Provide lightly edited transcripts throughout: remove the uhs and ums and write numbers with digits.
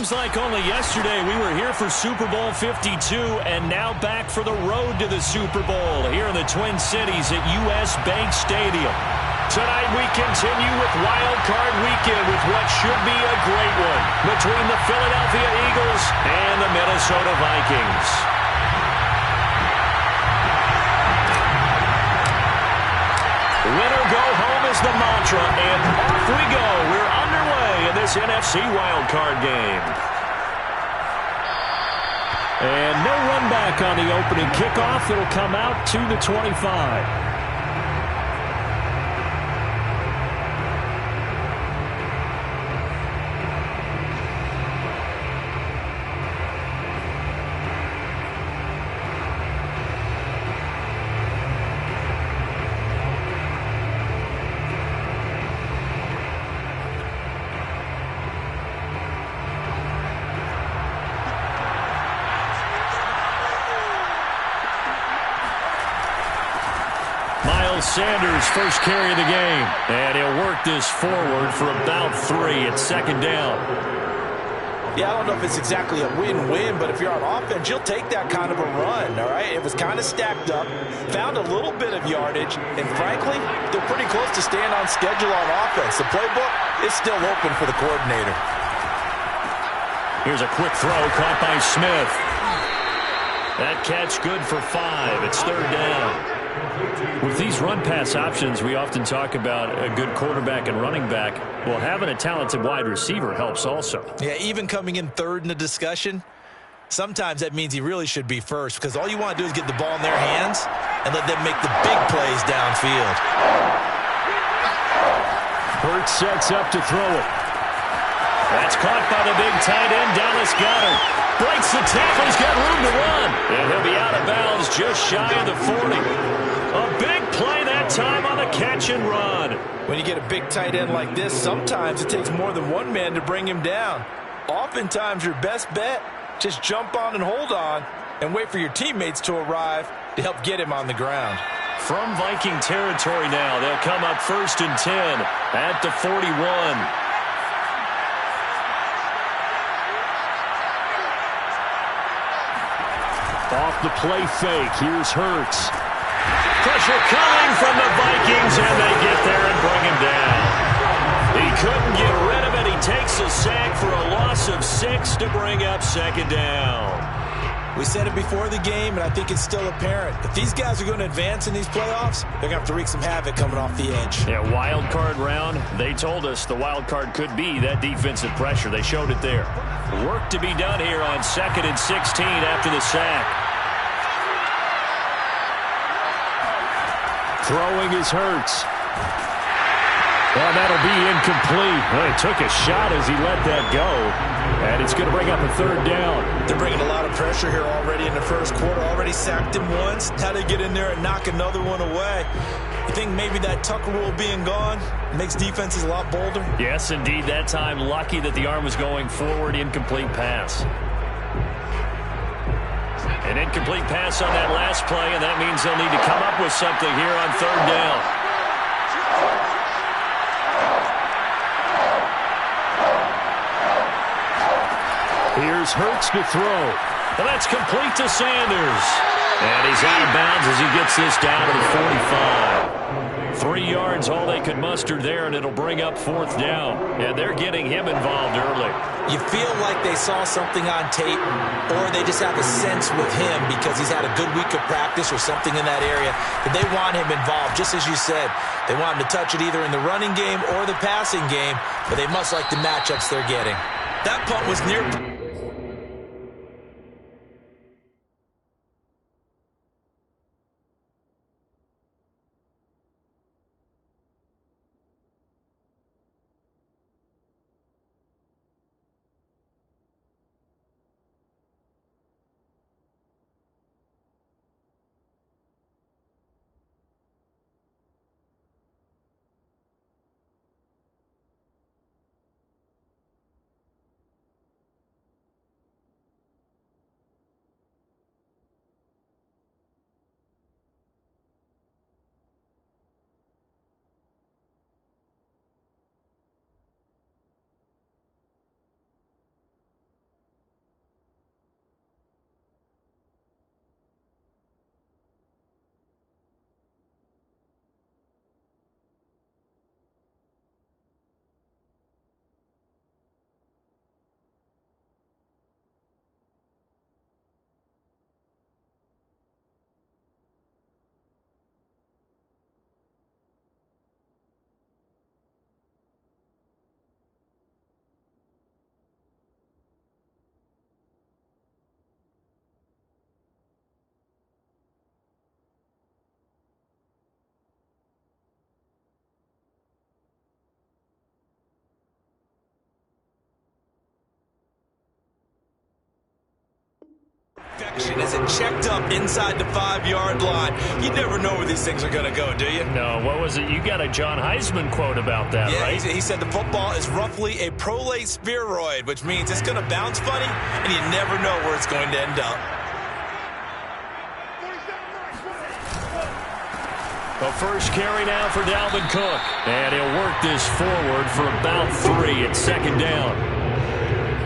seems like only yesterday we were here for Super Bowl 52 and now back for the road to the Super Bowl here in the Twin Cities at US Bank Stadium. Tonight we continue with Wild Card Weekend with what should be a great one between the Philadelphia Eagles and the Minnesota Vikings. Winner go home is the mantra, and off we go. We're underway in this NFC wildcard game. And no run back on the opening kickoff. It'll come out to the 25. Sanders first carry of the game, and he'll work this forward for about 3 at second down. Yeah, I don't know if it's exactly a win-win, but if you're on offense, you'll take that kind of a run, all right? It was kind of stacked up, found a little bit of yardage, and frankly, they're pretty close to staying on schedule on offense. The playbook is still open for the coordinator. Here's a quick throw caught by Smith. That catch good for 5. It's third down. With these run-pass options, we often talk about a good quarterback and running back. Well, having a talented wide receiver helps also. Yeah, even coming in third in the discussion, sometimes that means he really should be first because all you want to do is get the ball in their hands and let them make the big plays downfield. Hurts sets up to throw it. That's caught by the big tight end, Dallas Goedert. Breaks the tackle, he's got room to run. And he'll be out of bounds just shy of the 40. A big play that time on the catch and run. When you get a big tight end like this, sometimes it takes more than one man to bring him down. Oftentimes your best bet, just jump on and hold on and wait for your teammates to arrive to help get him on the ground. From Viking territory now, they'll come up 1st and 10 at the 41. Off the play fake, here's Hurts. Pressure coming from the Vikings, and they get there and bring him down. He couldn't get rid of it. He takes a sack for a loss of 6 to bring up second down. We said it before the game, and I think it's still apparent. If these guys are going to advance in these playoffs, they're going to have to wreak some havoc coming off the edge. Yeah, wild card round. They told us the wild card could be that defensive pressure. They showed it there. Work to be done here on 2nd and 16 after the sack. Throwing is Hurts. Well, that'll be incomplete. Well, he took a shot as he let that go. And it's going to bring up a third down. They're bringing a lot of pressure here already in the first quarter. Already sacked him once. Now they get in there and knock another one away. You think maybe that Tucker rule being gone makes defenses a lot bolder? Yes, indeed. That time, lucky that the arm was going forward. Incomplete pass. An incomplete pass on that last play, and that means they'll need to come up with something here on third down. Here's Hurts to throw. Well, that's complete to Sanders. And he's out of bounds as he gets this down to the 45. 3 yards, all they could muster there, and it'll bring up 4th down. And they're getting him involved early. You feel like they saw something on tape, or they just have a sense with him because he's had a good week of practice or something in that area that they want him involved. Just as you said, they want him to touch it either in the running game or the passing game, but they must like the matchups they're getting. That punt was near... action as it checked up inside the 5-yard line. You never know where these things are going to go, do you? No, what was it? You got a John Heisman quote about that, right? He said the football is roughly a prolate spheroid, which means it's going to bounce funny, and you never know where it's going to end up. The first carry now for Dalvin Cook. And he'll work this forward for about 3 at second down.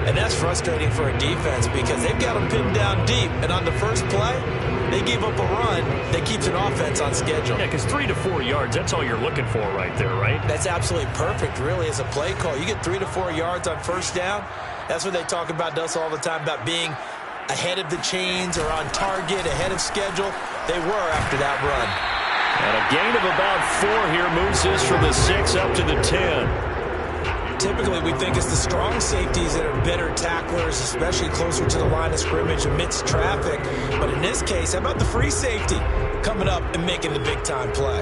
And that's frustrating for a defense because they've got them pinned down deep. And on the first play, they gave up a run that keeps an offense on schedule. Yeah, because 3 to 4 yards, that's all you're looking for right there, right? That's absolutely perfect, really, as a play call. You get 3 to 4 yards on first down. That's what they talk about us all the time, about being ahead of the chains or on target, ahead of schedule. They were after that run. And a gain of about 4 here moves this from the 6 up to the 10. Typically, we think it's the strong safeties that are better tacklers, especially closer to the line of scrimmage amidst traffic. But in this case, how about the free safety coming up and making the big-time play?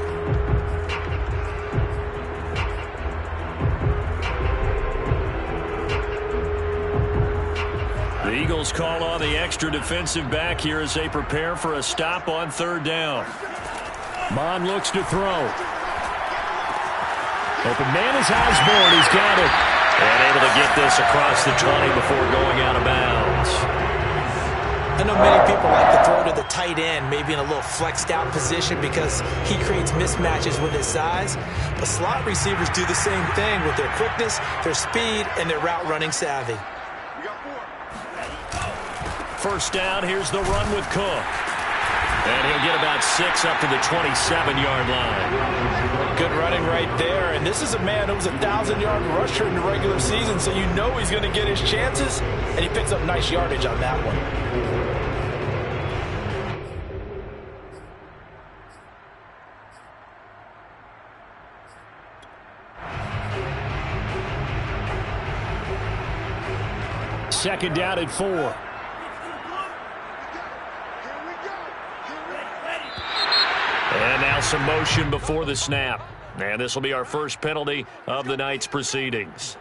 The Eagles call on the extra defensive back here as they prepare for a stop on third down. Mon looks to throw. Open man is Osborne. He's got it. And able to get this across the 20 before going out of bounds. I know many people like to throw to the tight end, maybe in a little flexed out position because he creates mismatches with his size. But slot receivers do the same thing with their quickness, their speed, and their route running savvy. First down, here's the run with Cook. And he'll get about 6 up to the 27-yard line. Good running right there. And this is a man who was a 1,000-yard rusher in the regular season, so you know he's going to get his chances, and he picks up nice yardage on that one. Second down at 4. And now some motion before the snap. And this will be our first penalty of the night's proceedings.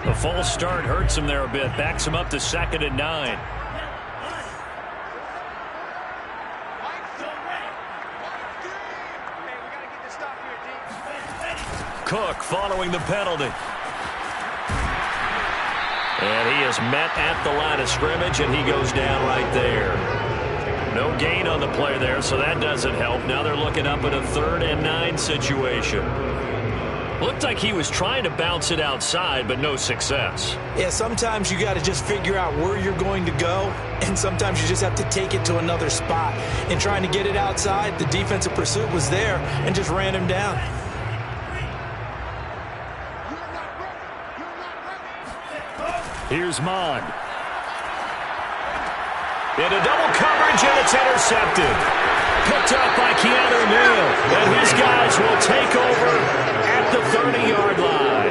The false start hurts him there a bit. Backs him up to 2nd and 9. Cook following the penalty. And he is met at the line of scrimmage, and he goes down right there. No gain on the play there, so that doesn't help. Now they're looking up at a 3rd and 9 situation. Looked like he was trying to bounce it outside, but no success. Yeah, sometimes you got to just figure out where you're going to go, and sometimes you just have to take it to another spot. In trying to get it outside, the defensive pursuit was there and just ran him down. Here's Mon. Into double coverage, and it's intercepted. Picked up by Keanu Neal. And his guys will take over at the 30-yard line.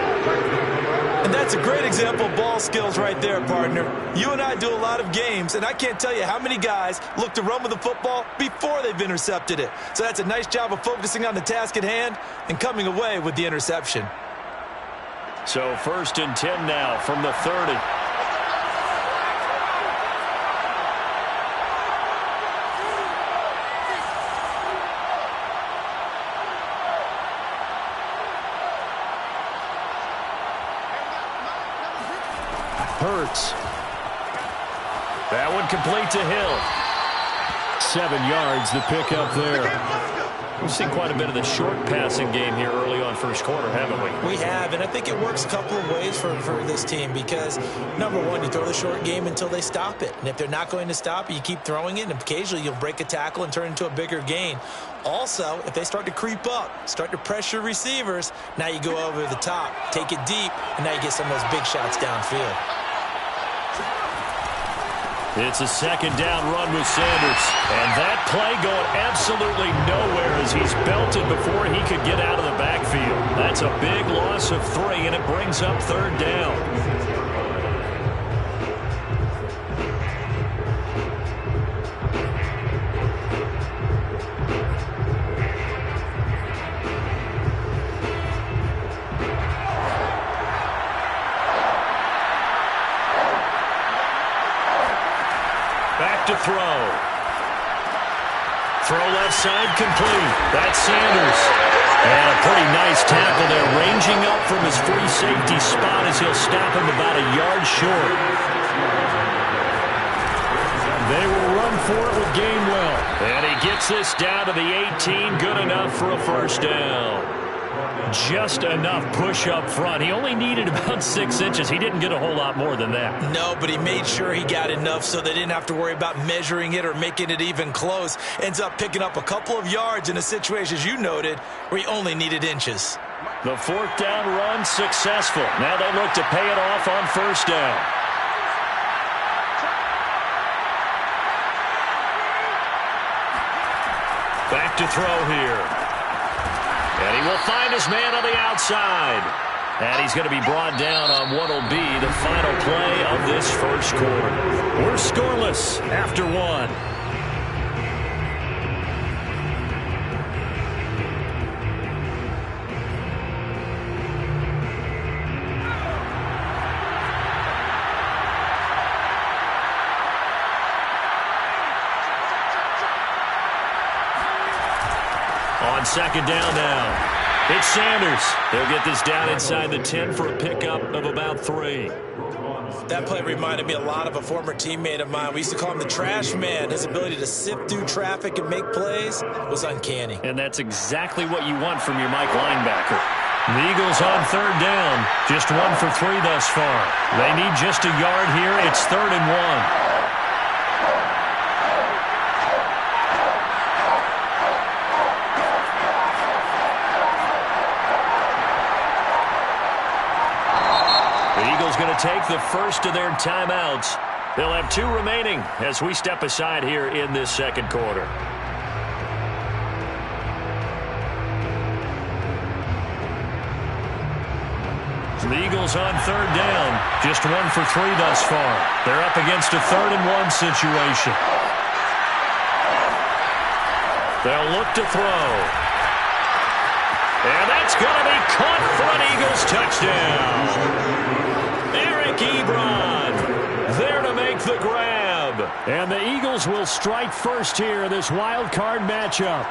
And that's a great example of ball skills right there, partner. You and I do a lot of games, and I can't tell you how many guys look to run with the football before they've intercepted it. So that's a nice job of focusing on the task at hand and coming away with the interception. So 1st and 10 now from the 30. Hurts. That one complete to Hill. 7 yards the pick up there. We've seen quite a bit of the short passing game here early on first quarter, haven't we? We have, and I think it works a couple of ways for this team because, number one, you throw the short game until they stop it. And if they're not going to stop it, you keep throwing it, and occasionally you'll break a tackle and turn it into a bigger gain. Also, if they start to creep up, start to pressure receivers, now you go over the top, take it deep, and now you get some of those big shots downfield. It's a second down run with Sanders. And that play going absolutely nowhere as he's belted before he could get out of the backfield. That's a big loss of 3, and it brings up third down. Back to throw. Throw left side complete. That's Sanders. And a pretty nice tackle there, ranging up from his free safety spot as he'll stop him about a yard short. They will run for it with Gainwell. And he gets this down to the 18, good enough for a first down. Just enough push up front. He only needed about 6 inches. He didn't get a whole lot more than that. No, but he made sure he got enough so they didn't have to worry about measuring it or making it even close. Ends up picking up a couple of yards in a situation, as you noted, where he only needed inches. The fourth down run successful. Now they look to pay it off on first down. Back to throw here. And he will find his man on the outside. And he's going to be brought down on what will be the final play of this first quarter. We're scoreless after 1. On second down now. It's Sanders. They'll get this down inside the 10 for a pickup of about 3. That play reminded me a lot of a former teammate of mine. We used to call him the trash man. His ability to sift through traffic and make plays was uncanny. And that's exactly what you want from your Mike linebacker. The Eagles on third down. Just 1 for 3 thus far. They need just a yard here. It's 3rd and 1. Going to take the first of their timeouts. They'll have 2 remaining as we step aside here in this second quarter. The Eagles on third down. Just 1 for 3 thus far. They're up against a 3rd and 1 situation. They'll look to throw. And that's going to be caught for an Eagles touchdown. Ebron there to make the grab. And the Eagles will strike first here in this wild card matchup.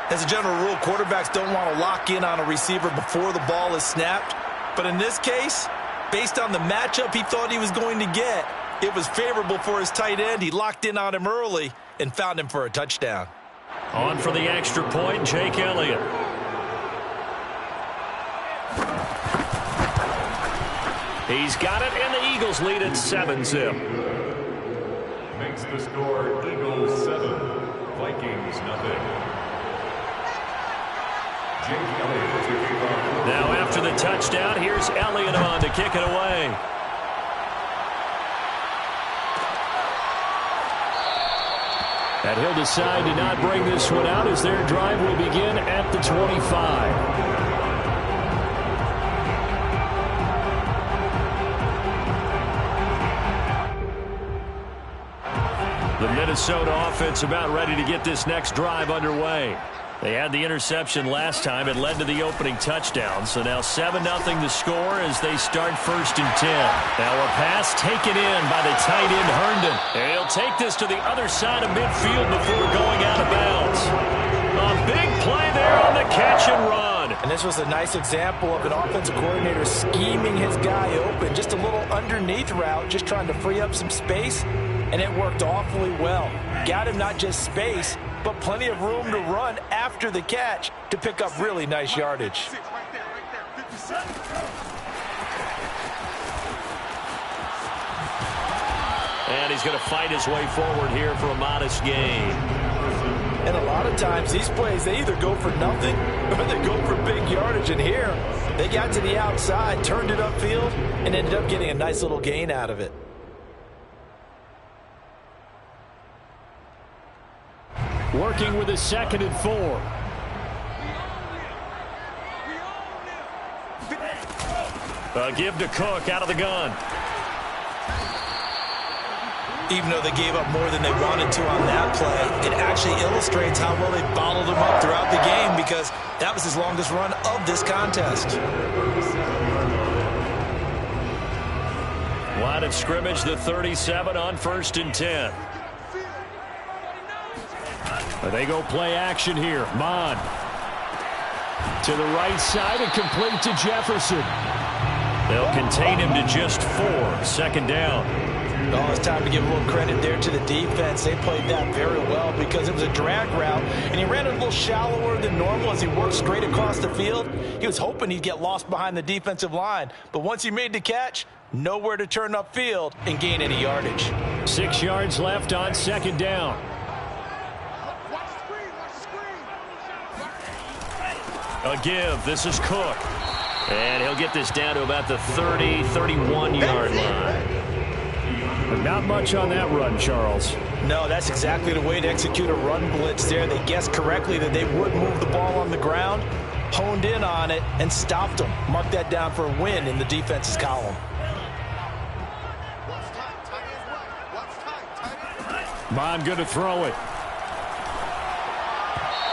As a general rule, quarterbacks don't want to lock in on a receiver before the ball is snapped. But in this case, based on the matchup he thought he was going to get, it was favorable for his tight end. He locked in on him early and found him for a touchdown. On for the extra point, Jake Elliott. He's got it, and the Eagles lead at 7-zip. Makes the score Eagles 7, Vikings nothing. Jake Elliott to kick off. Now after the touchdown, here's Elliott on to kick it away. And he'll decide to not bring this one out as their drive will begin at the 25. The Minnesota offense about ready to get this next drive underway. They had the interception last time. It led to the opening touchdown. So now 7-0 the score as they start 1st and 10. Now a pass taken in by the tight end Herndon. And he'll take this to the other side of midfield before going out of bounds. A big play there on the catch and run. And this was a nice example of an offensive coordinator scheming his guy open. Just a little underneath route, just trying to free up some space. And it worked awfully well. Got him not just space, but plenty of room to run after the catch to pick up really nice yardage. And he's going to fight his way forward here for a modest gain. And a lot of times these plays, they either go for nothing or they go for big yardage. And here, they got to the outside, turned it upfield, and ended up getting a nice little gain out of it. Working with a 2nd and 4. A give to Cook out of the gun. Even though they gave up more than they wanted to on that play, it actually illustrates how well they bottled him up throughout the game because that was his longest run of this contest. Line of scrimmage, the 37 on 1st and 10. They go play action here. Mon to the right side and complete to Jefferson. They'll contain him to just 4. 2nd down. Oh, it's time to give a little credit there to the defense. They played that very well because it was a drag route, and he ran it a little shallower than normal as he worked straight across the field. He was hoping he'd get lost behind the defensive line, but once he made the catch, nowhere to turn upfield and gain any yardage. 6 yards left on 2nd down. A give. This is Cook. And he'll get this down to about the 30, 31-yard line. Not much on that run, Charles. No, that's exactly the way to execute a run blitz there. They guessed correctly that they would move the ball on the ground, honed in on it, and stopped them. Mark that down for a win in the defense's column. Bond good to throw it.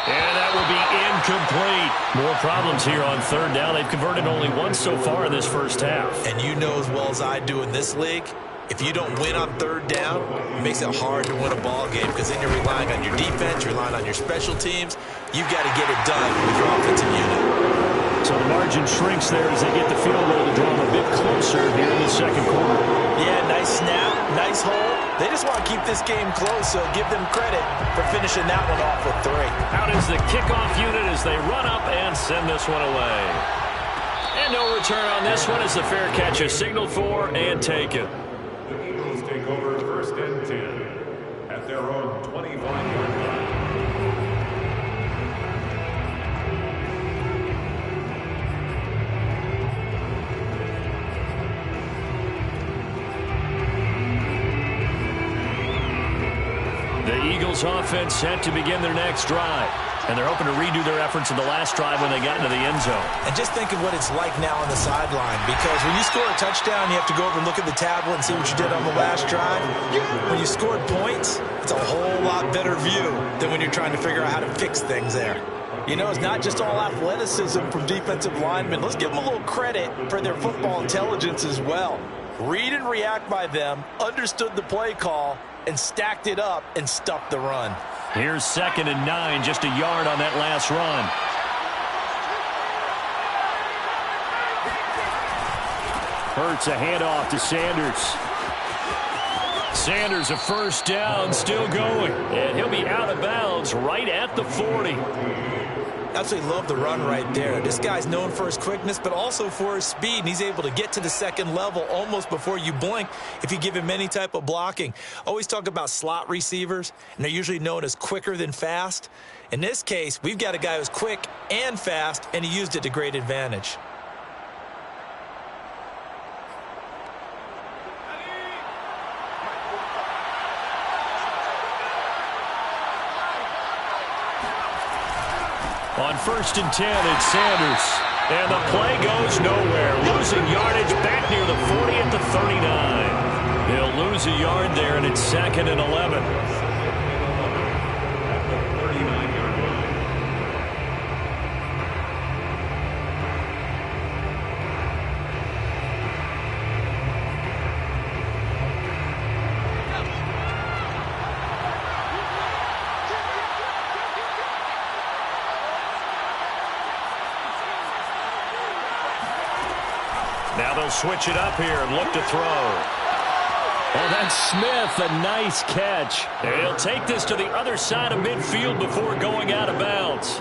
And that will be incomplete. More problems here on 3rd down. They've converted only once so far in this first half. And you know as well as I do in this league, if you don't win on 3rd down, it makes it hard to win a ball game because then you're relying on your defense, you're relying on your special teams. You've got to get it done with your offensive unit. So the margin shrinks there as they get the field goal to draw them a bit closer here in the 2nd quarter. Yeah, nice snap, nice hole. They just want to keep this game close, so give them credit for finishing that one off with 3. Out is the kickoff unit as they run up and send this one away. And no return on this one as the fair catch is signaled for and taken. The Eagles take over 1st and 10 at their own 25-yard line. The Eagles offense set to begin their next drive. And they're hoping to redo their efforts in the last drive when they got into the end zone. And just think of what it's like now on the sideline, because when you score a touchdown, you have to go over and look at the tablet and see what you did on the last drive. When you scored points, it's a whole lot better view than when you're trying to figure out how to fix things there. You know, it's not just all athleticism from defensive linemen. Let's give them a little credit for their football intelligence as well. Read and react by them, understood the play call, and stacked it up and stuffed the run. Here's 2nd and 9, just a yard on that last run. Hurts a handoff to Sanders. Sanders a 1st down, still going. And he'll be out of bounds right at the 40. Absolutely love the run right there. This guy's known for his quickness, but also for his speed, and he's able to get to the 2nd level almost before you blink if you give him any type of blocking. Always talk about slot receivers, and they're usually known as quicker than fast. In this case, we've got a guy who's quick and fast, and he used it to great advantage. On 1st and 10, it's Sanders. And the play goes nowhere. Losing yardage back near the 40 at the 39. He'll lose a yard there, and it's 2nd and 11. Now they'll switch it up here and look to throw. Oh, that's Smith, a nice catch. And he'll take this to the other side of midfield before going out of bounds.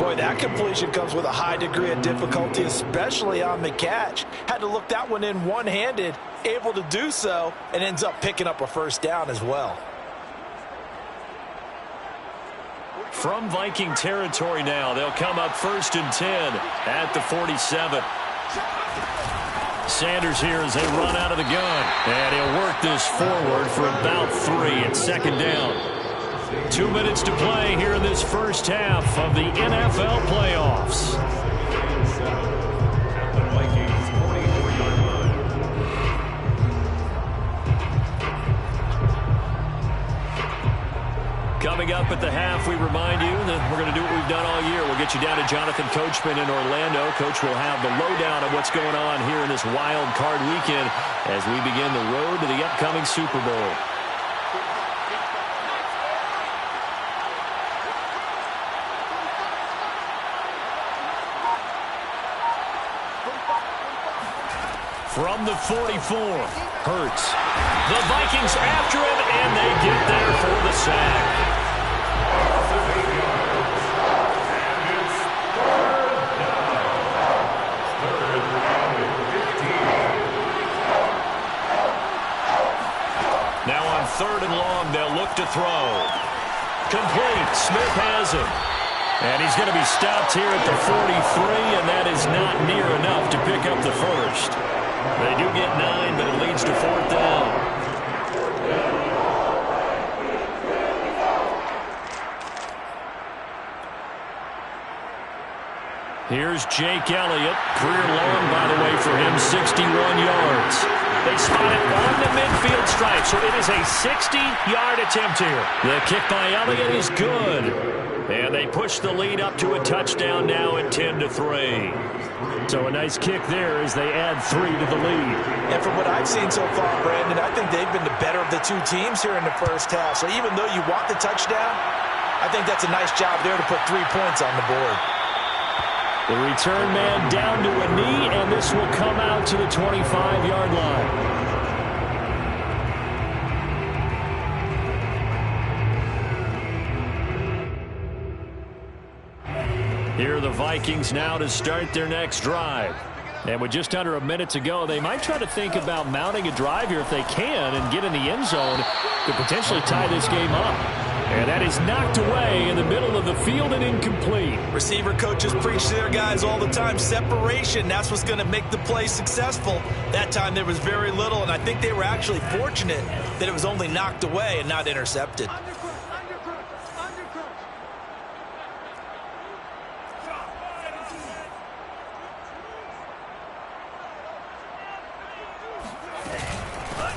Boy, that completion comes with a high degree of difficulty, especially on the catch. Had to look that one in one-handed, able to do so, and ends up picking up a 1st down as well. From Viking territory now, they'll come up 1st and 10 at the 47. Sanders here as they run out of the gun. And he'll work this forward for about 3 at 2nd down. 2 minutes to play here in this first half of the NFL playoffs. At the Vikings 44-yard line. Coming up at the half, we remind you that we're going to do what we've done all year. We'll get you down to Jonathan Coachman in Orlando. Coach will have the lowdown of what's going on here in this wild card weekend as we begin the road to the upcoming Super Bowl. From the 44, Hurts. The Vikings after him, and they get there for the sack. Now on 3rd and long, they'll look to throw. Complete. Smith has it. And he's going to be stopped here at the 43, and that is not near enough to pick up the first. They do get 9, but it leads to 4th down. Here's Jake Elliott. Career long, by the way, for him, 61 yards. They spot it on the midfield stripe, so it is a 60-yard attempt here. The kick by Elliott is good. And they push the lead up to a touchdown now at 10-3. So a nice kick there as they add 3 to the lead. And from what I've seen so far, Brandon, I think they've been the better of the two teams here in the first half. So even though you want the touchdown, I think that's a nice job there to put 3 points on the board. The return man down to a knee, and this will come out to the 25-yard line. Here are the Vikings now to start their next drive. And with just under a minute to go, they might try to think about mounting a drive here if they can and get in the end zone to potentially tie this game up. And that is knocked away in the middle of the field and incomplete. Receiver coaches preach to their guys all the time. Separation, that's what's going to make the play successful. That time there was very little, and I think they were actually fortunate that it was only knocked away and not intercepted.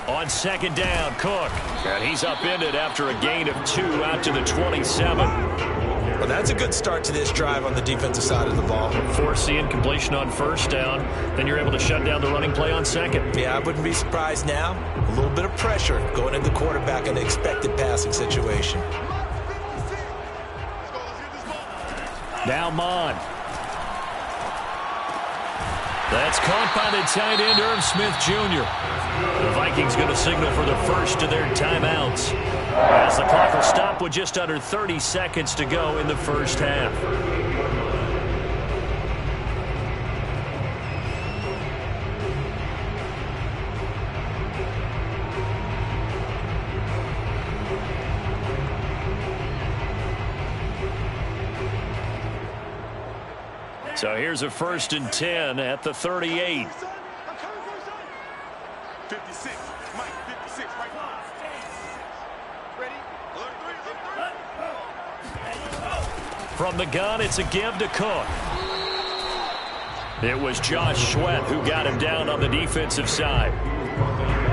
On 2nd down, Cook. And he's upended after a gain of 2 out to the 27. Well, that's a good start to this drive on the defensive side of the ball. Force the incompletion on 1st down. Then you're able to shut down the running play on 2nd. Yeah, I wouldn't be surprised now. A little bit of pressure going at the quarterback in the expected passing situation. Now Mon. That's caught by the tight end, Irv Smith Jr. The Vikings going to signal for the first of their timeouts as the clock will stop with just under 30 seconds to go in the first half. So here's a 1st and 10 at the 38. 56, Mike, 56, right now. Ready? From the gun, it's a give to Cook. It was Josh Sweat who got him down on the defensive side.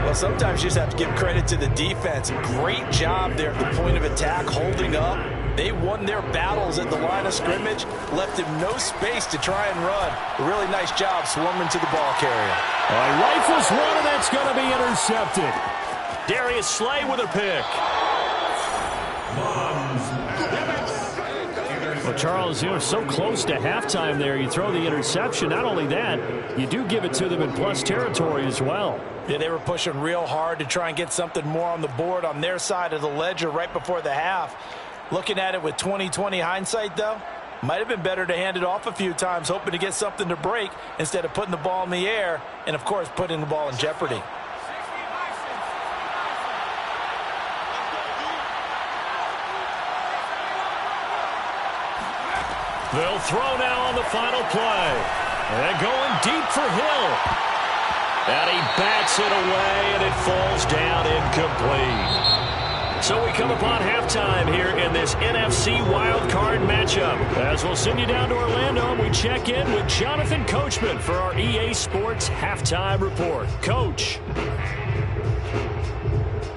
Well, sometimes you just have to give credit to the defense. Great job there at the point of attack, holding up. They won their battles at the line of scrimmage, left him no space to try and run. A really nice job swarming to the ball carrier. Rifles one, and that's going to be intercepted. Darius Slay with a pick. Well, Charles, you know, so close to halftime there. You throw the interception. Not only that, you do give it to them in plus territory as well. Yeah, they were pushing real hard to try and get something more on the board on their side of the ledger right before the half. Looking at it with 20/20 hindsight, though, might have been better to hand it off a few times, hoping to get something to break instead of putting the ball in the air and, of course, putting the ball in jeopardy. They'll throw now on the final play. And going deep for Hill. And he bats it away, and it falls down incomplete. So we come upon halftime here in this NFC wildcard matchup. As we'll send you down to Orlando, and we check in with Jonathan Coachman for our EA Sports Halftime Report. Coach.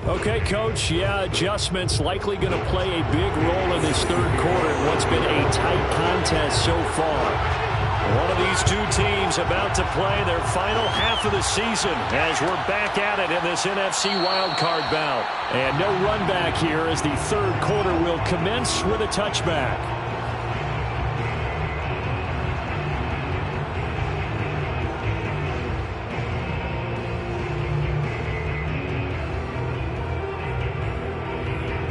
Okay, Coach, yeah, adjustments likely going to play a big role in this third quarter in what's been a tight contest so far. One of these two teams about to play their final half of the season as we're back at it in this NFC wildcard bout. And no run back here as the third quarter will commence with a touchback.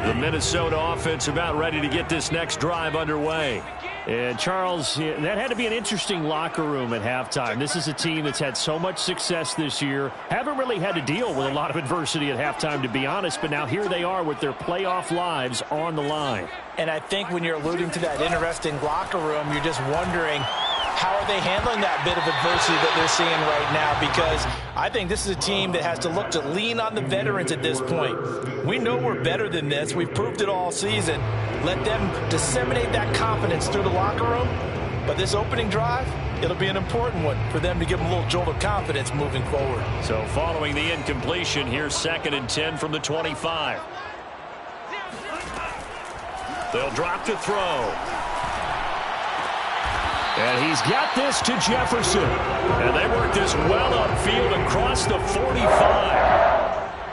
The Minnesota offense about ready to get this next drive underway. And, Charles, that had to be an interesting locker room at halftime. This is a team that's had so much success this year. Haven't really had to deal with a lot of adversity at halftime, to be honest. But now here they are with their playoff lives on the line. And I think when you're alluding to that interesting locker room, you're just wondering, how are they handling that bit of adversity that they're seeing right now? Because I think this is a team that has to look to lean on the veterans at this point. We know we're better than this. We've proved it all season. Let them disseminate that confidence through the locker room. But this opening drive, it'll be an important one for them to give them a little jolt of confidence moving forward. So following the incompletion, here's 2nd and 10 from the 25. They'll drop to throw. And he's got this to Jefferson. And they work this well upfield across the 45.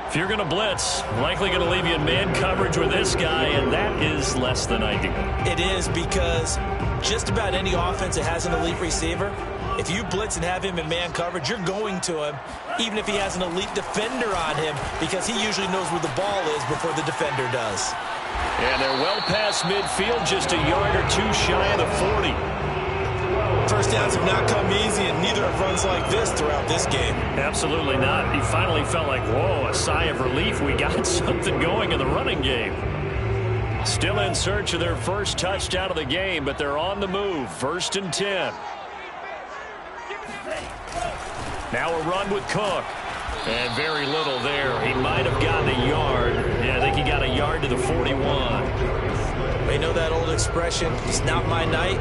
If you're going to blitz, likely going to leave you in man coverage with this guy, and that is less than ideal. It is, because just about any offense that has an elite receiver, if you blitz and have him in man coverage, you're going to him, even if he has an elite defender on him, because he usually knows where the ball is before the defender does. And they're well past midfield, just a yard or two shy of the 40. First downs have not come easy, and neither have runs like this throughout this game. Absolutely not. He finally felt like, whoa, a sigh of relief. We got something going in the running game. Still in search of their first touchdown of the game, but they're on the move. 1st and 10. Now a run with Cook. And very little there. He might have gotten a yard. Yeah, I think he got a yard to the 41. They know that old expression, it's not my night.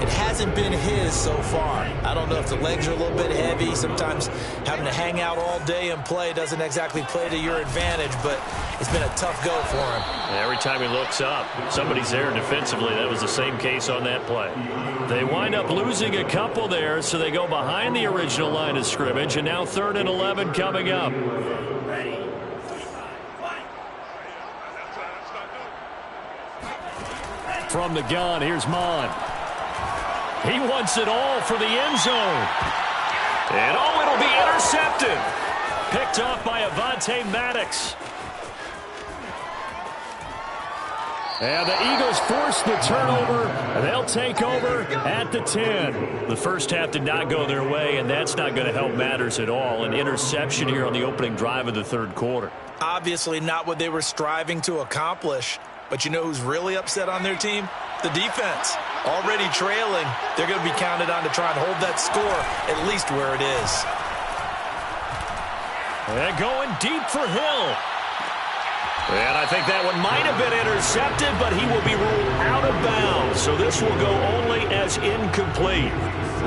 It hasn't been his so far. I don't know if the legs are a little bit heavy. Sometimes having to hang out all day and play doesn't exactly play to your advantage, but it's been a tough go for him. Every time he looks up, somebody's there defensively. That was the same case on that play. They wind up losing a couple there, so they go behind the original line of scrimmage, and now 3rd and 11 coming up. From the gun, here's Mon. He wants it all for the end zone. And oh, it'll be intercepted. Picked off by Avonte Maddox. And the Eagles force the turnover. They'll take over at the 10. The first half did not go their way, and that's not going to help matters at all. An interception here on the opening drive of the third quarter. Obviously not what they were striving to accomplish. But you know who's really upset on their team? The defense. Already trailing, they're going to be counted on to try and hold that score at least where it is. And going deep for Hill. And I think that one might have been intercepted, but he will be ruled out of bounds. So this will go only as incomplete.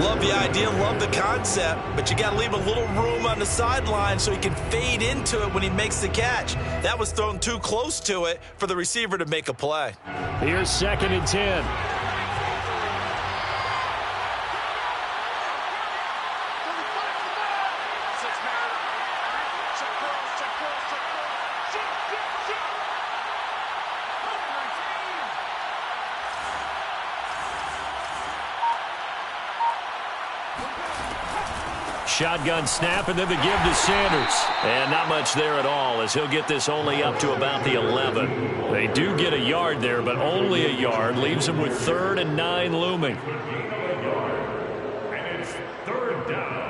Love the idea, love the concept, but you got to leave a little room on the sideline so he can fade into it when he makes the catch. That was thrown too close to it for the receiver to make a play. Here's 2nd and 10. Shotgun snap, and then the give to Sanders. And not much there at all, as he'll get this only up to about the 11. They do get a yard there, but only a yard. Leaves them with 3rd and 9 looming. And it's 3rd down.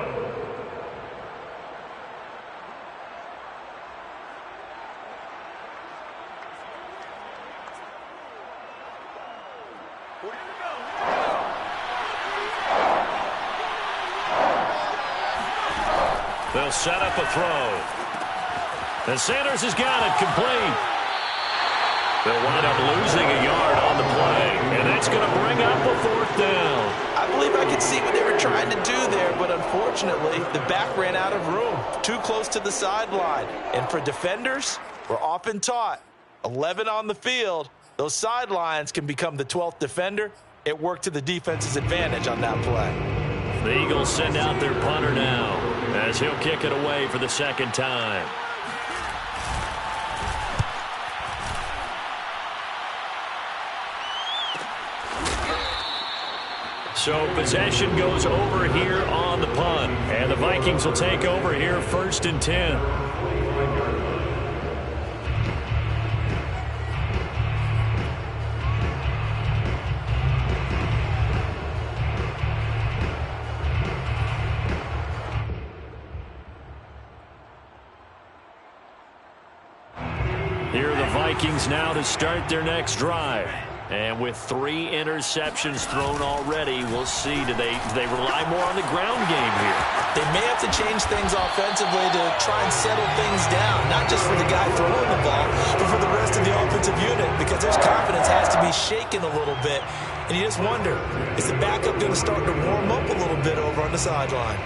They'll set up a throw. And Sanders has got it complete. They'll wind up losing a yard on the play, and that's going to bring up a 4th down. I believe I could see what they were trying to do there, but unfortunately, the back ran out of room, too close to the sideline. And for defenders, we're often taught, 11 on the field, those sidelines can become the 12th defender. It worked to the defense's advantage on that play. The Eagles send out their punter now, as he'll kick it away for the 2nd time. So possession goes over here on the punt. And the Vikings will take over here 1st and 10. Here are the Vikings now to start their next drive. And with 3 interceptions thrown already, we'll see. Do they rely more on the ground game here? They may have to change things offensively to try and settle things down, not just for the guy throwing the ball, but for the rest of the offensive unit, because their confidence has to be shaken a little bit. And you just wonder, is the backup going to start to warm up a little bit over on the sideline?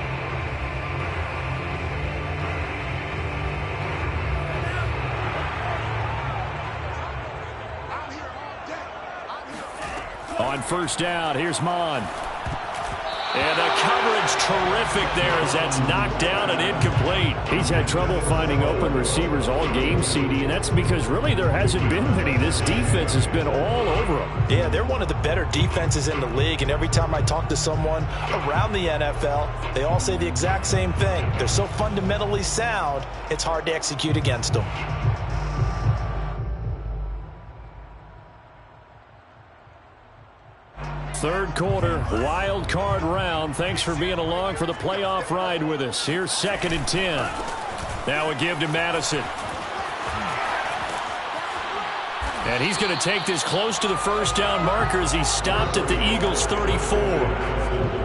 On 1st down, here's Mon. And the coverage terrific there as that's knocked down and incomplete. He's had trouble finding open receivers all game, CD, and that's because really there hasn't been many. This defense has been all over them. Yeah, they're one of the better defenses in the league, and every time I talk to someone around the NFL, they all say the exact same thing. They're so fundamentally sound, it's hard to execute against them. Third quarter, wild card round. Thanks for being along for the playoff ride with us. Here's 2nd and 10. Now a give to Madison. And he's going to take this close to the 1st down marker as he stopped at the Eagles' 34.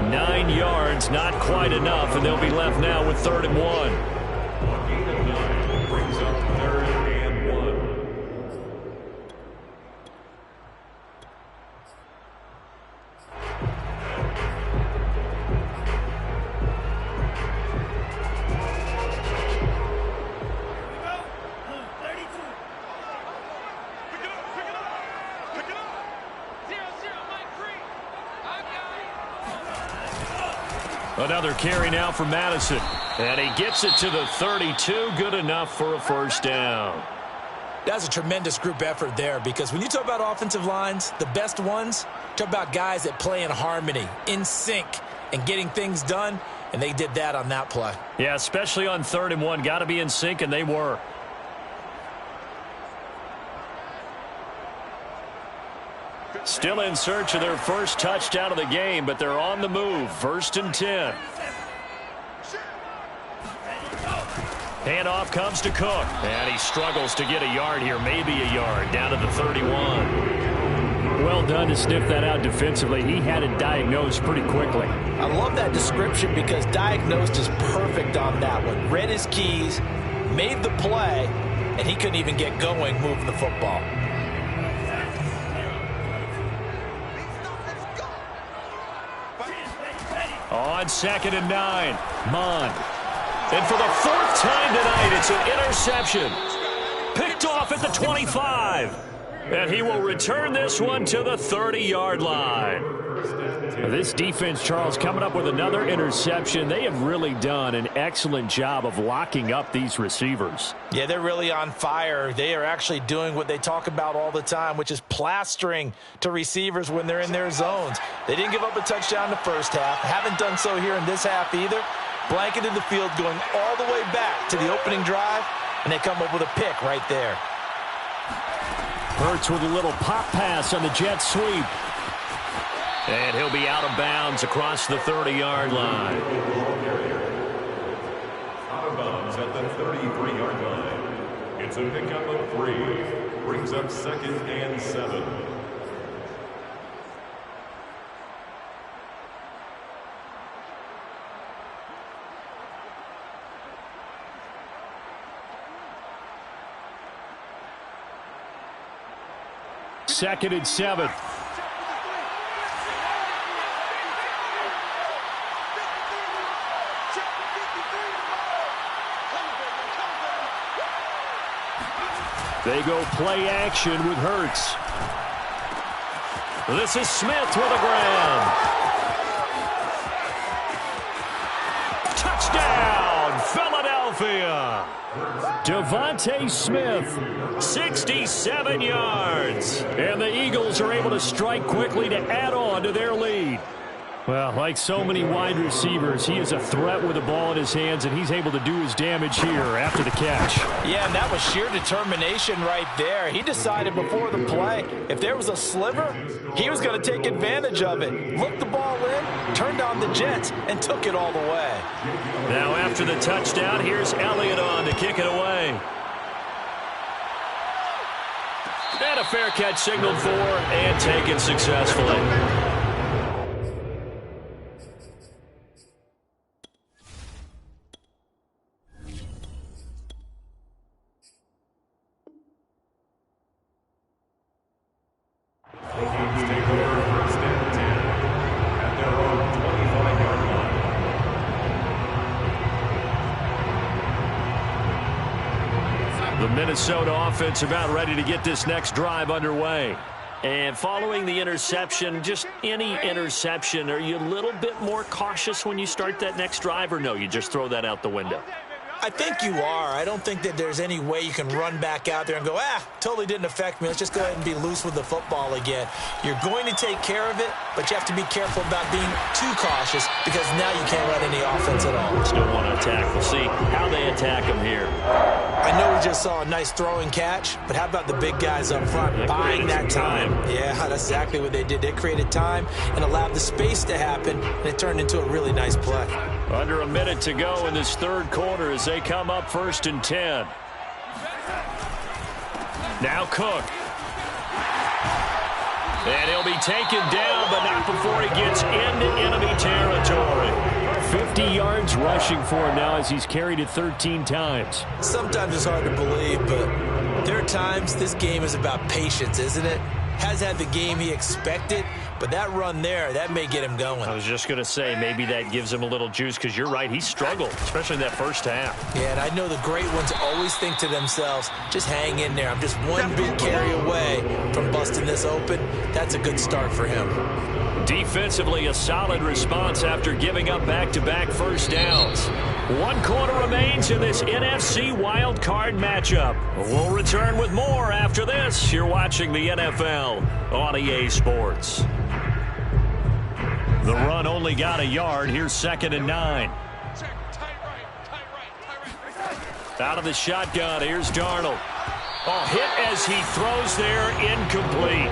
9 yards, not quite enough, and they'll be left now with 3rd and 1. Brings up 3rd and 1. Another carry now for Madison. And he gets it to the 32. Good enough for a 1st down. That's a tremendous group effort there, because when you talk about offensive lines, the best ones, talk about guys that play in harmony, in sync, and getting things done, and they did that on that play. Yeah, especially on 3rd and 1. Got to be in sync, and they were. Still in search of their first touchdown of the game, but they're on the move. 1st and 10. Handoff comes to Cook, and he struggles to get a yard here, maybe a yard, down to the 31. Well done to sniff that out defensively. He had it diagnosed pretty quickly. I love that description, because diagnosed is perfect on that one. Read his keys, made the play, and he couldn't even get going moving the football. On 2nd and 9, Mon. And for the 4th time tonight, it's an interception. Picked off at the 25. And he will return this one to the 30-yard line. This defense, Charles, coming up with another interception. They have really done an excellent job of locking up these receivers. Yeah, they're really on fire. They are actually doing what they talk about all the time, which is plastering to receivers when they're in their zones. They didn't give up a touchdown in the first half. Haven't done so here in this half either. Blanketed the field going all the way back to the opening drive, and they come up with a pick right there. Hurts with a little pop pass on the jet sweep. And he'll be out of bounds across the 30-yard line. Out of bounds at the 33-yard line. It's a pickup of 3. Brings up 2nd and 7. 2nd and 7. They go play action with Hurts. This is Smith with a grab. Touchdown, Philadelphia. Devontae Smith, 67 yards. And the Eagles are able to strike quickly to add on to their lead. Well, like so many wide receivers, he is a threat with the ball in his hands, and he's able to do his damage here after the catch. Yeah, and that was sheer determination right there. He decided before the play, if there was a sliver, he was going to take advantage of it. Looked the ball in, turned on the Jets, and took it all the way. Now after the touchdown, here's Elliott on to kick it away. And a fair catch signaled for and taken successfully. Minnesota offense about ready to get this next drive underway. And following the interception, just any interception, are you a little bit more cautious when you start that next drive, or no, you just throw that out the window? I think you are. I don't think that there's any way you can run back out there and go, totally didn't affect me. Let's just go ahead and be loose with the football again. You're going to take care of it, but you have to be careful about being too cautious because now you can't run any offense at all. Still want to attack. We'll see how they attack him here. I know we just saw a nice throwing catch, but how about the big guys up front buying that time? Yeah, that's exactly what they did. They created time and allowed the space to happen, and it turned into a really nice play. Under a minute to go in this third quarter as they come up 1st and 10. Now Cook. And he'll be taken down, but not before he gets into enemy territory. 50 yards rushing for him now as he's carried it 13 times. Sometimes it's hard to believe, but there are times this game is about patience, isn't it? Has had the game he expected, but that run there, that may get him going. I was just going to say, maybe that gives him a little juice, because you're right, he struggled, especially in that first half. Yeah, and I know the great ones always think to themselves, just hang in there. I'm just one big carry away from busting this open. That's a good start for him. Defensively, a solid response after giving up back-to-back first downs. 1 quarter remains in this NFC Wild Card matchup. We'll return with more after this. You're watching the NFL on EA Sports. The run only got a yard. Here's 2nd and 9. Out of the shotgun, here's Darnold. Oh, hit as he throws there, incomplete.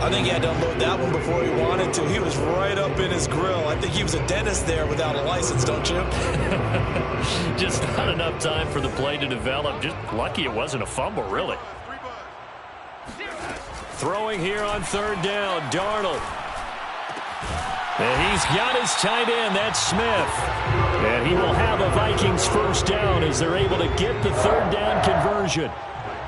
I think he had to unload that one before he wanted to. He was right up in his grill. I think he was a dentist there without a license, don't you? Just not enough time for the play to develop. Just lucky it wasn't a fumble, really. Throwing here on 3rd down, Darnold. And he's got his tight end, that's Smith. And he will have a Vikings first down as they're able to get the 3rd down conversion.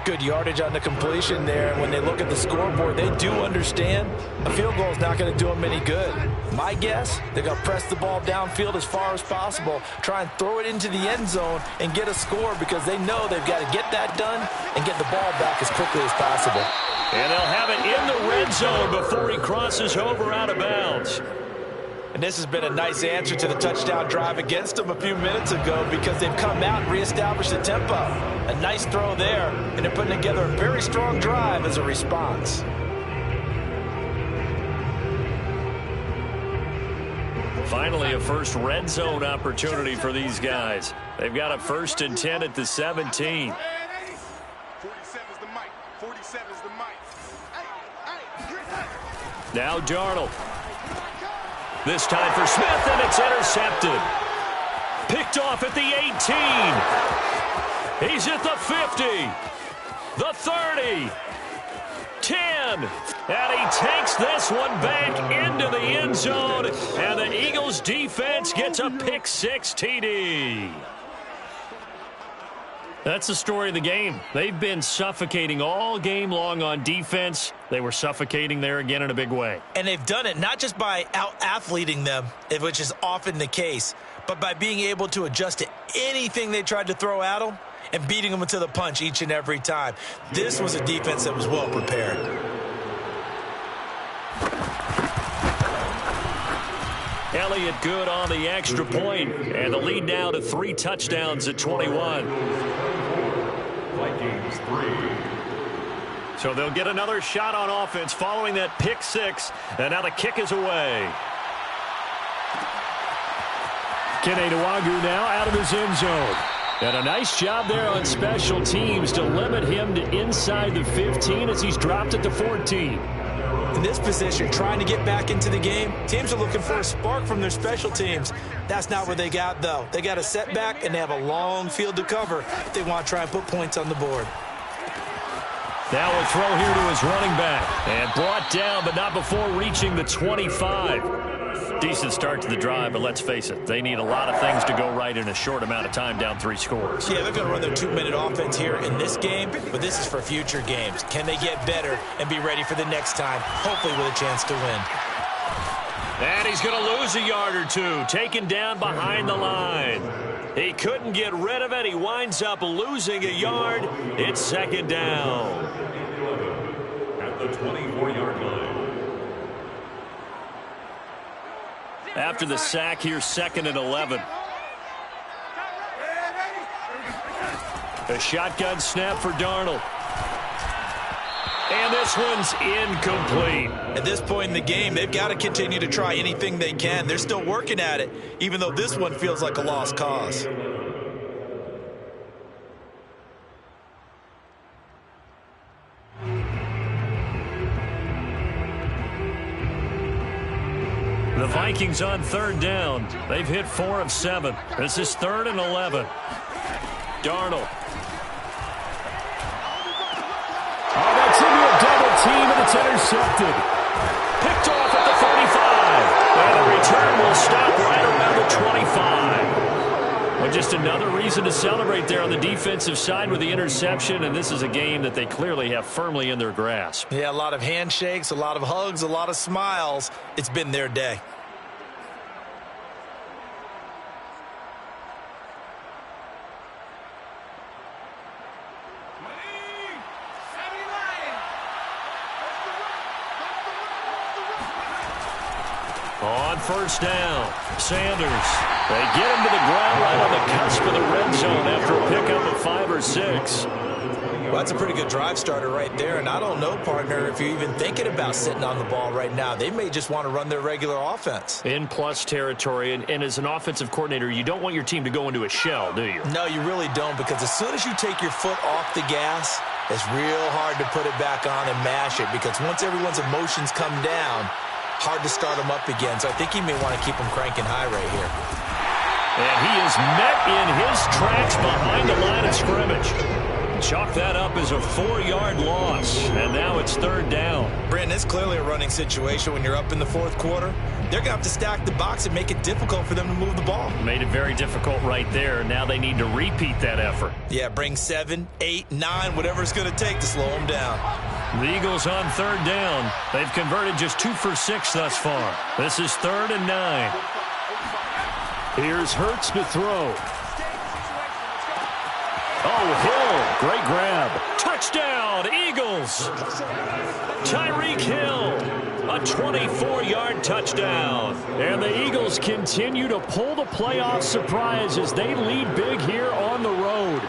Good yardage on the completion there. And when they look at the scoreboard, they do understand a field goal is not going to do them any good. My guess, they're going to press the ball downfield as far as possible, try and throw it into the end zone and get a score because they know they've got to get that done and get the ball back as quickly as possible. And they'll have it in the red zone before he crosses over out of bounds. And this has been a nice answer to the touchdown drive against them a few minutes ago because they've come out and reestablished the tempo. A nice throw there, and they're putting together a very strong drive as a response. Finally, a first red zone opportunity for these guys. They've got a 1st and 10 at the 17. 47 is the mic. 47 is the mic. Now Darnold. This time for Smith, and it's intercepted. Picked off at the 18. He's at the 50. The 30. 10. And he takes this one back into the end zone. And the Eagles defense gets a pick 6 TD. That's the story of the game. They've been suffocating all game long on defense. They were suffocating there again in a big way. And they've done it not just by out-athleting them, which is often the case, but by being able to adjust to anything they tried to throw at them and beating them to the punch each and every time. This was a defense that was well prepared. Elliott good on the extra point, and the lead now to 3 touchdowns at 21. Vikings 3. So they'll get another shot on offense following that pick 6, and now the kick is away. Keneduagu now out of his end zone. And a nice job there on special teams to limit him to inside the 15 as he's dropped it to 14. In this position, trying to get back into the game, teams are looking for a spark from their special teams. That's not what they got, though. They got a setback, and they have a long field to cover if they want to try and put points on the board. Now a throw here to his running back. And brought down, but not before reaching the 25. Decent start to the drive, but let's face it, they need a lot of things to go right in a short amount of time, down 3 scores. Yeah, they're going to run their 2-minute offense here in this game, but this is for future games. Can they get better and be ready for the next time, hopefully with a chance to win? And he's going to lose a yard or 2, taken down behind the line. He couldn't get rid of it. He winds up losing a yard. It's 2nd down. At the 24-yard line. After the sack, here's 2nd and 11. A shotgun snap for Darnold. And this one's incomplete. At this point in the game, they've got to continue to try anything they can. They're still working at it, even though this one feels like a lost cause. The Vikings on 3rd down. They've hit 4 of 7. This is 3rd and 11. Darnold. Oh, that's into a double team, and it's intercepted. Picked off at the 35. And the return will stop right around the 25. Well, just another reason to celebrate there on the defensive side with the interception, and this is a game that they clearly have firmly in their grasp. Yeah, a lot of handshakes, a lot of hugs, a lot of smiles. It's been their day. On 1st down, Sanders. They get him to the ground right on the cusp of the red zone after a pickup of 5 or 6. Well, that's a pretty good drive starter right there, and I don't know, partner, if you're even thinking about sitting on the ball right now. They may just want to run their regular offense. In plus territory, and as an offensive coordinator, you don't want your team to go into a shell, do you? No, you really don't, because as soon as you take your foot off the gas, it's real hard to put it back on and mash it, because once everyone's emotions come down, hard to start them up again. So I think he may want to keep them cranking high right here. And he is met in his tracks behind the line of scrimmage. Chalk that up as a 4-yard loss, and now it's 3rd down. Brandon, it's clearly a running situation when you're up in the 4th quarter. They're going to have to stack the box and make it difficult for them to move the ball. Made it very difficult right there. Now they need to repeat that effort. Yeah, bring 7, 8, 9, whatever it's going to take to slow them down. The Eagles on 3rd down. They've converted just 2 for 6 thus far. This is 3rd and 9. Here's Hurts to throw. Oh, Hill, great grab. Touchdown, Eagles. Tyreek Hill, a 24-yard touchdown. And the Eagles continue to pull the playoff surprise as they lead big here on the road.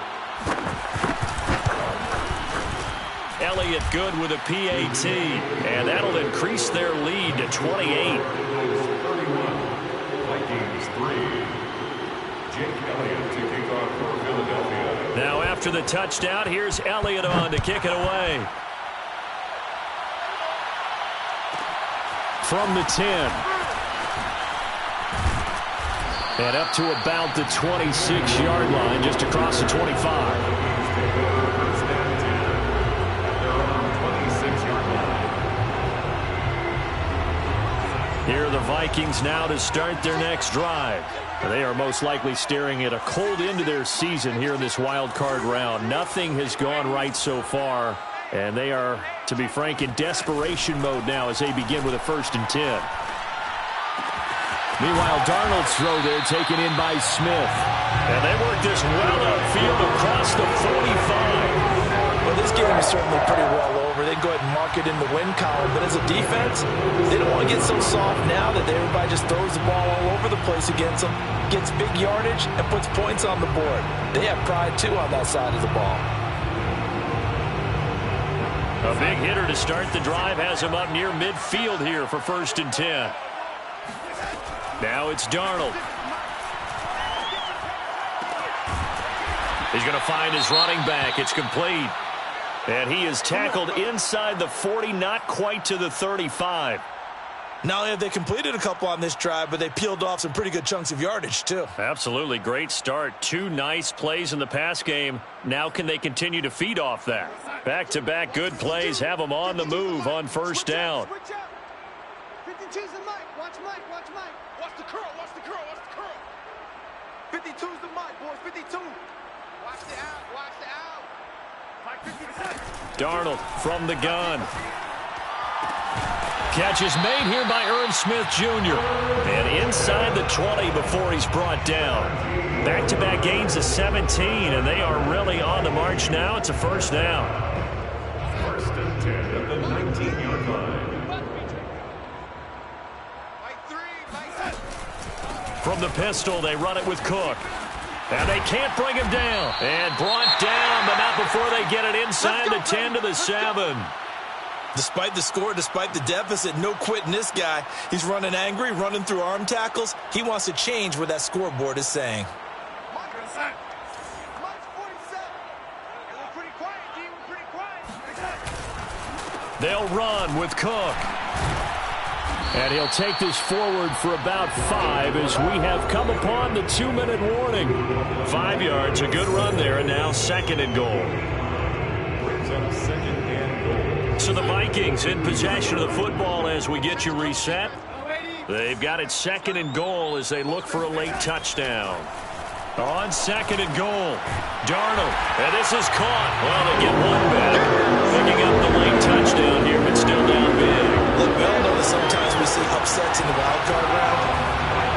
Elliott good with a PAT, and that'll increase their lead to 28. Vikings 3. Jake Elliott to kick off for Philadelphia. Now after the touchdown, here's Elliott on to kick it away. From the 10. And up to about the 26-yard line, just across the 25. Here are the Vikings now to start their next drive. They are most likely staring at a cold end to their season here in this wild card round. Nothing has gone right so far, and they are, to be frank, in desperation mode now as they begin with a 1st and 10. Meanwhile, Darnold's throw there taken in by Smith. And they work this well upfield across the 45. Well, this game is certainly pretty well over. They can go ahead and mark it in the win column. But as a defense, they don't want to get so soft now that everybody just throws the ball all over the place against them, gets big yardage, and puts points on the board. They have pride, too, on that side of the ball. A big hitter to start the drive has him up near midfield here for 1st and 10. Now it's Darnold. He's going to find his running back. It's complete. And he is tackled inside the 40, not quite to the 35. Not only have they completed a couple on this drive, but they peeled off some pretty good chunks of yardage, too. Absolutely. Great start. 2 nice plays in the pass game. Now can they continue to feed off that? Back-to-back good plays have them on the move on 1st down. 52's the mic. Watch Mike. Watch Mike. Watch the curl. Watch the curl. Watch the curl. 52's the mic, boys. 52. Watch the out. Watch the out. Mike 52. Darnold from the gun. Catch is made here by Irv Smith Jr. And inside the 20 before he's brought down. Back-to-back gains of 17, and they are really on the march now. It's a 1st down. 1st and 10 at the 19-yard line. From the pistol, they run it with Cook. And they can't bring him down. And brought down, but not before they get it inside the 10 to the 7. Despite the score, despite the deficit, no quitting this guy. He's running angry, running through arm tackles. He wants to change what that scoreboard is saying. They'll run with Cook. And he'll take this forward for about 5 as we have come upon the 2-minute warning. 5 yards, a good run there, and now 2nd and goal. Brings up 2nd and goal. So the Vikings in possession of the football as we get you reset. They've got it 2nd and goal as they look for a late touchdown. On 2nd and goal, Darnold, and this is caught. Well, they get one back. Picking up the late touchdown here, but still down big. Look, we all know that sometimes we see upsets in the wild card round,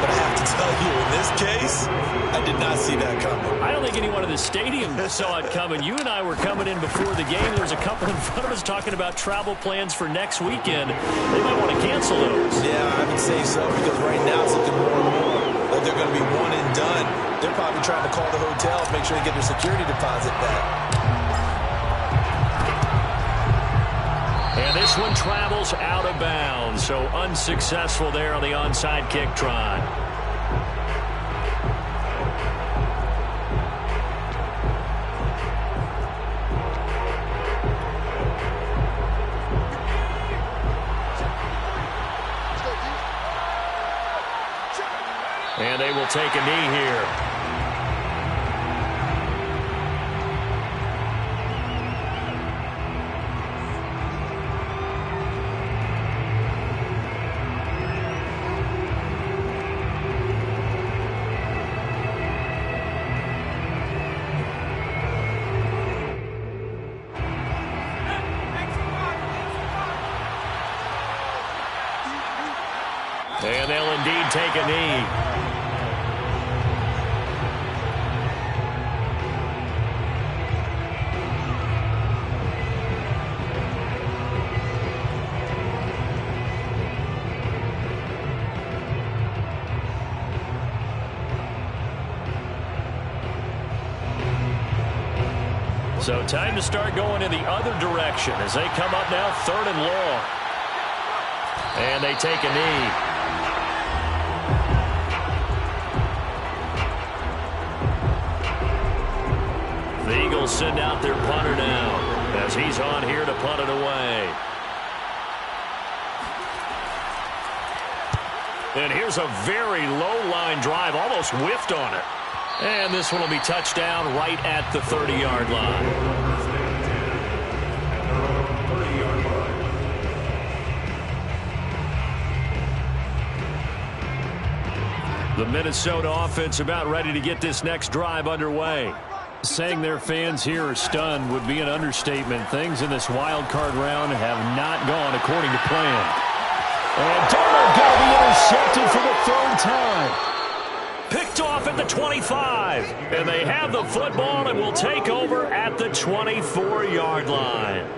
but I have to tell you, in this case, I did not see that coming. I don't think anyone in the stadium saw it coming. You and I were coming in before the game. There was a couple in front of us talking about travel plans for next weekend. They might want to cancel those. Yeah, I would say so, because right now it's looking more and more like they're going to be one and done. They're probably trying to call the hotels, make sure they get their security deposit back. And this one travels out of bounds, so unsuccessful there on the onside kick try. And they will take a knee here. And they'll indeed take a knee. So time to start going in the other direction as they come up now 3rd and long. And they take a knee. The Eagles send out their punter now as he's on here to punt it away. And here's a very low line drive, almost whiffed on it. And this one will be touchdown right at the 30-yard line. The Minnesota offense about ready to get this next drive underway. Saying their fans here are stunned would be an understatement. Things in this wild card round have not gone according to plan. And Darnold going to be intercepted for the third time. Picked off at the 25. And they have the football and will take over at the 24-yard line.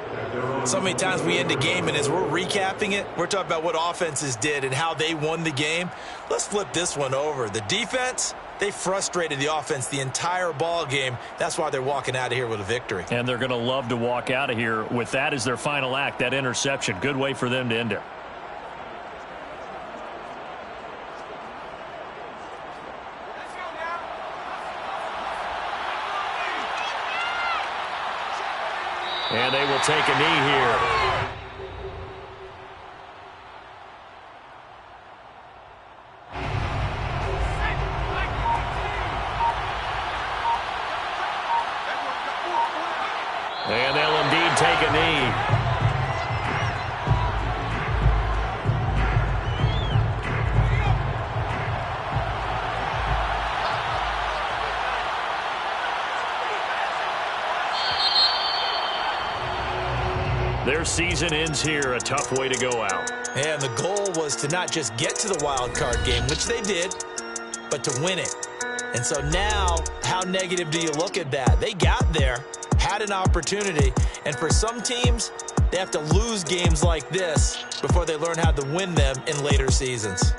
So many times we end a game, and as we're recapping it, we're talking about what offenses did and how they won the game. Let's flip this one over. The defense, they frustrated the offense the entire ball game. That's why they're walking out of here with a victory. And they're going to love to walk out of here with that as their final act, that interception. Good way for them to end it. And they will take a knee here. And they'll indeed take a knee. Their season ends here. A tough way to go out. And the goal was to not just get to the wild card game, which they did, but to win it. And so now, how negative do you look at that? They got there, had an opportunity, and for some teams, they have to lose games like this before they learn how to win them in later seasons.